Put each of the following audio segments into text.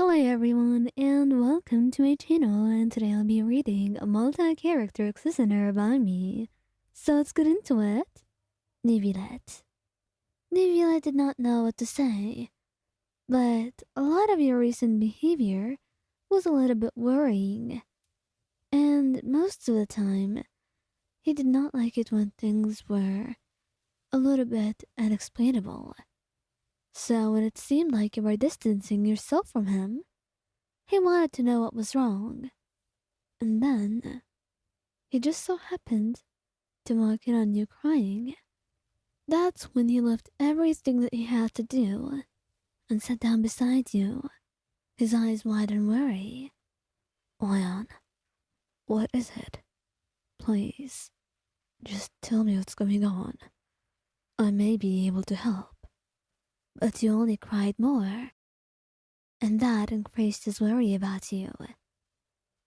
Hello everyone and welcome to my channel, and today I'll be reading a multi-character listener by me. So let's get into it. Neuvillette. Neuvillette did not know what to say, but a lot of your recent behavior was a little bit worrying. And most of the time, he did not like it when things were a little bit unexplainable. So when it seemed like you were distancing yourself from him, he wanted to know what was wrong. And then he just so happened to walk in on you crying. That's when he left everything that he had to do and sat down beside you, his eyes wide and weary. Leon, what is it? Please, just tell me what's going on. I may be able to help. But you only cried more, and that increased his worry about you.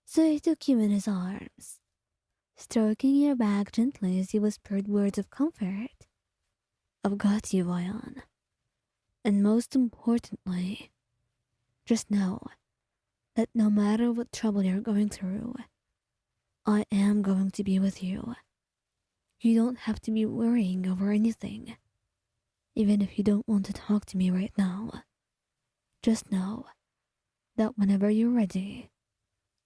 So he took you in his arms, stroking your back gently as he whispered words of comfort. I've got you, Leon. And most importantly, just know that no matter what trouble you're going through, I am going to be with you. You don't have to be worrying over anything, even if you don't want to talk to me right now. Just know that whenever you're ready,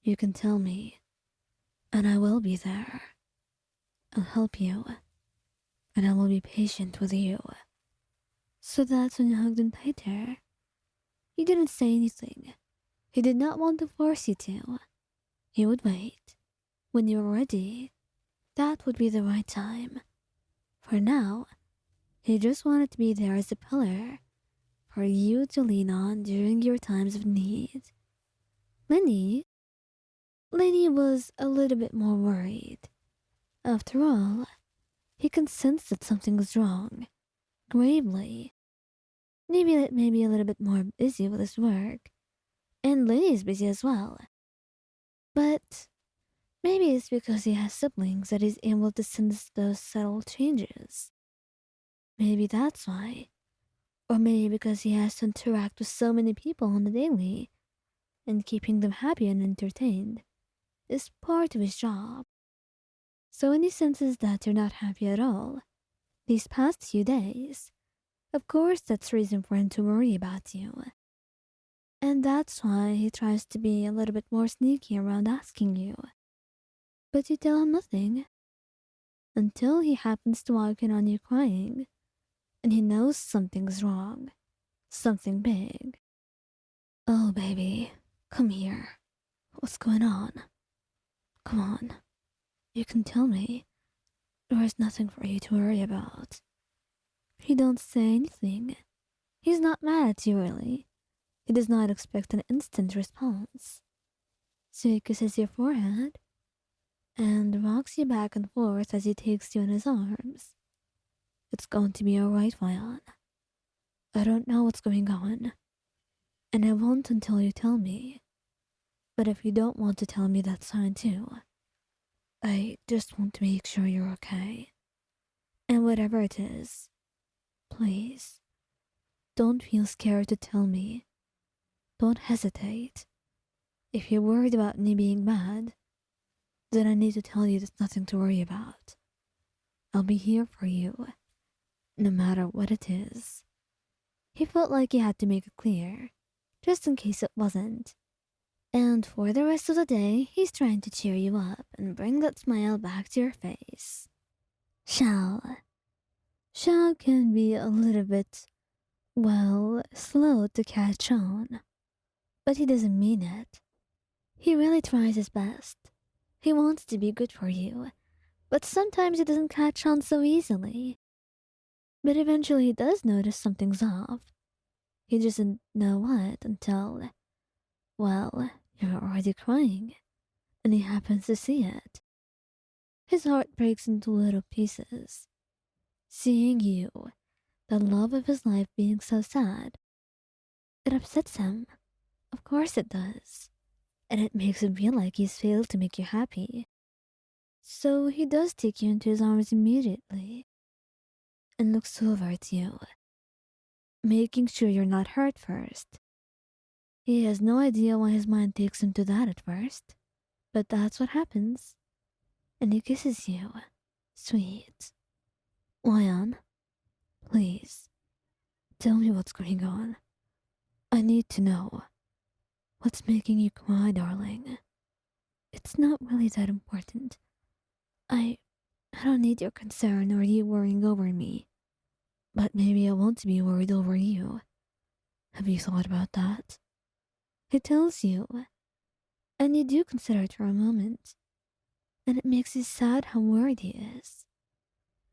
you can tell me, and I will be there. I'll help you, and I will be patient with you. So that's when you hugged him tighter. He didn't say anything. He did not want to force you to. He would wait. When you were ready, that would be the right time. For now, he just wanted to be there as a pillar for you to lean on during your times of need. Lyney? Lyney was a little bit more worried. After all, he can sense that something is wrong. Gravely. Neuvillette may be a little bit more busy with his work, and Lyney is busy as well. But maybe it's because he has siblings that he's able to sense those subtle changes. Maybe that's why. Or maybe because he has to interact with so many people on the daily, and keeping them happy and entertained is part of his job. So when he senses that you're not happy at all, these past few days, of course that's reason for him to worry about you. And that's why he tries to be a little bit more sneaky around asking you. But you tell him nothing. Until he happens to walk in on you crying, and he knows something's wrong. Something big. Oh, baby, come here. What's going on? Come on. You can tell me. There is nothing for you to worry about. He don't say anything. He's not mad at you, really. He does not expect an instant response. So he kisses your forehead and rocks you back and forth as he takes you in his arms. It's going to be alright, Leon. I don't know what's going on, and I won't until you tell me. But if you don't want to tell me, that's fine too. I just want to make sure you're okay. And whatever it is, please, don't feel scared to tell me. Don't hesitate. If you're worried about me being bad, then I need to tell you there's nothing to worry about. I'll be here for you, no matter what it is. He felt like he had to make it clear, just in case it wasn't. And for the rest of the day, he's trying to cheer you up and bring that smile back to your face. Xiao. Xiao can be a little bit, well, slow to catch on. But he doesn't mean it. He really tries his best. He wants to be good for you, but sometimes he doesn't catch on so easily. But eventually he does notice something's off. He doesn't know what until, well, you're already crying, and he happens to see it. His heart breaks into little pieces. Seeing you, the love of his life, being so sad, it upsets him. Of course it does. And it makes him feel like he's failed to make you happy. So he does take you into his arms immediately and looks over at you, making sure you're not hurt first. He has no idea why his mind takes him to that at first, but that's what happens. And he kisses you. Sweet. Lion, please, tell me what's going on. I need to know. What's making you cry, darling? It's not really that important. I I don't need your concern or you worrying over me. But maybe I want to be worried over you. Have you thought about that? He tells you, and you do consider it for a moment, and it makes you sad how worried he is.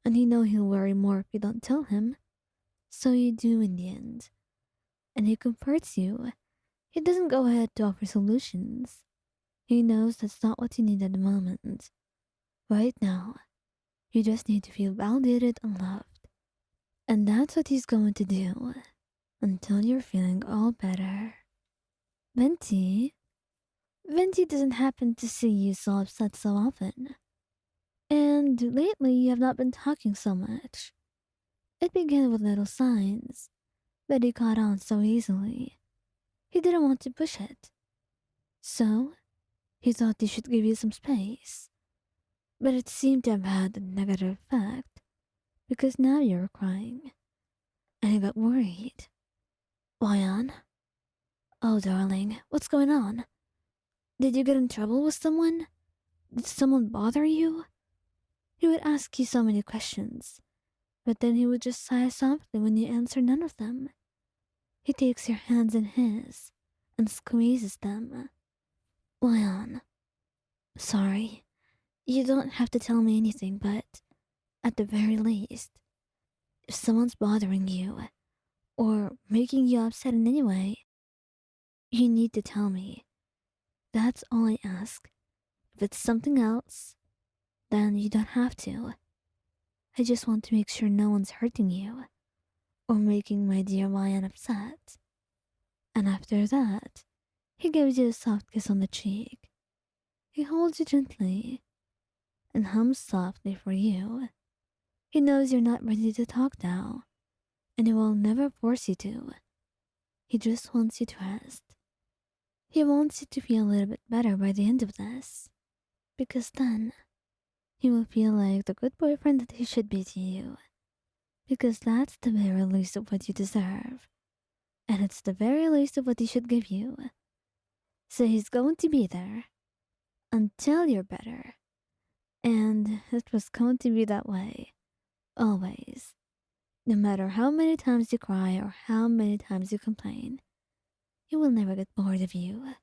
And you know he'll worry more if you don't tell him, so you do in the end. And he comforts you. He doesn't go ahead to offer solutions. He knows that's not what you need at the moment. Right now, you just need to feel validated and loved. And that's what he's going to do until you're feeling all better. Venti? Venti doesn't happen to see you so upset so often. And lately you have not been talking so much. It began with little signs, but he caught on so easily. He didn't want to push it. So, he thought he should give you some space. But it seemed to have had a negative effect, because now you're crying. And he got worried. Why? Oh, darling, what's going on? Did you get in trouble with someone? Did someone bother you? He would ask you so many questions, but then he would just sigh softly when you answer none of them. He takes your hands in his and squeezes them. Leon, sorry, you don't have to tell me anything, but at the very least, if someone's bothering you or making you upset in any way, you need to tell me. That's all I ask. If it's something else, then you don't have to. I just want to make sure no one's hurting you or making my dear Ryan upset. And after that, he gives you a soft kiss on the cheek. He holds you gently and hums softly for you. He knows you're not ready to talk now, and he will never force you to. He just wants you to rest. He wants you to feel a little bit better by the end of this, because then he will feel like the good boyfriend that he should be to you, because that's the very least of what you deserve, and it's the very least of what he should give you. So he's going to be there until you're better, and it was going to be that way, always. No matter how many times you cry or how many times you complain, he will never get bored of you.